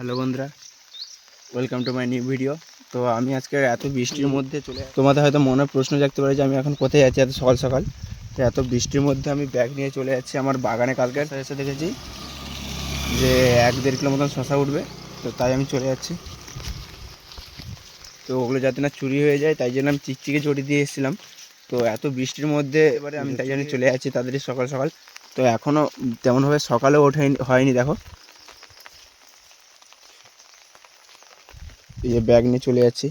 Hello বন্ধুরা, welcome to my new video. তো আমি আজকে এত বৃষ্টির মধ্যে তোমাদের হয়তো মনে প্রশ্ন জাগতে পারে যে আমি এখন কোথায় আছি এত সকাল সকাল। তো এত বৃষ্টির মধ্যে আমি ব্যাগ নিয়ে চলে যাচ্ছি আমার বাগানে। কালকে এসে দেখেছি যে 1-1.5 কিলো মতন শশা উঠবে, তো তাই আমি চলে যাচ্ছি। তো ওগুলো যাতে না চুরি হয়ে যায় তাই জন্য আমি চিকচিকে জড়ি দিয়ে এসেছিলাম। তো এত বৃষ্টির মধ্যে এবারে আমি তাই জন্য চলে যাচ্ছি তাড়াতাড়ি সকাল সকাল। তো এখনও তেমনভাবে সকালেও হয়নি, দেখো এই যে ব্যাগ নিয়ে চলে যাচ্ছি।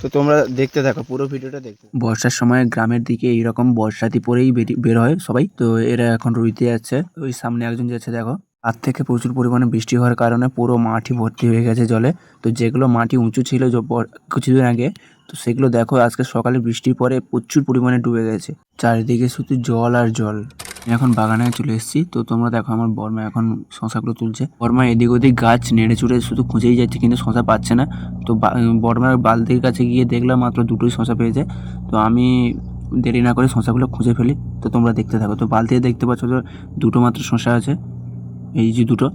তো তোমরা দেখতে থাকো, পুরো ভিডিওটা দেখতে। বর্ষার সময় গ্রামের দিকে এইরকম বর্ষাতি পরেই বের হয় সবাই। তো এরা এখন রুইতে যাচ্ছে, ওই সামনে একজন যাচ্ছে দেখো। আর থেকে প্রচুর পরিমাণে বৃষ্টি হওয়ার কারণে পুরো মাটি ভর্তি হয়ে গেছে জলে। তো যেগুলো মাটি উঁচু ছিল কিছুদিন আগে, তো সেগুলো দেখো আজকে সকালে বৃষ্টির পরে প্রচুর পরিমাণে ডুবে গেছে। চারিদিকে শুধু জল আর জল। আমি এখন বাগানে চলে এসেছি। তো তোমরা দেখো আমার বর্মা এখন শশাগুলো তুলছে। বর্মা এদিক ওদিক গাছ নেড়ে চুড়ে শুধু খুঁজেই যাচ্ছে, কিন্তু শশা পাচ্ছে না। তো বর্মার বালতির কাছে গিয়ে দেখলাম মাত্র দুটোই শশা পেয়েছে। তো আমি দেরি না করে শশাগুলো খুঁজে ফেলি। তো তোমরা দেখতে থাকো। তো বালতিতে দেখতে পাচ্ছ তো দুটো মাত্র শশা আছে, এই যে দুটো।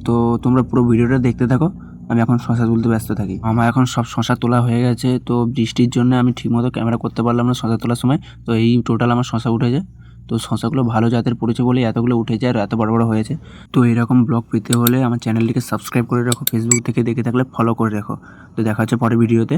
তো তোমরা পুরো ভিডিওটা দেখতে থাকো, আমি এখন শশা তুলতে ব্যস্ত থাকি। আমার এখন সব শশা তোলা হয়ে গেছে। তো বৃষ্টির জন্য আমি ঠিকমতো ক্যামেরা করতে পারলাম না শশা তোলার সময়। তো এই টোটাল আমার শশা উঠেছে। তো শশাগুলো ভালো জাতের পড়েছে বলে এতগুলো উঠেছে আর এত বড় বড় হয়েছে। তো এরকম ব্লগ পেতে হলে আমার চ্যানেলটিকে সাবস্ক্রাইব করে রাখো, ফেসবুক থেকে দেখে থাকলে ফলো করে রাখো। তো দেখা হচ্ছে পরের ভিডিওতে।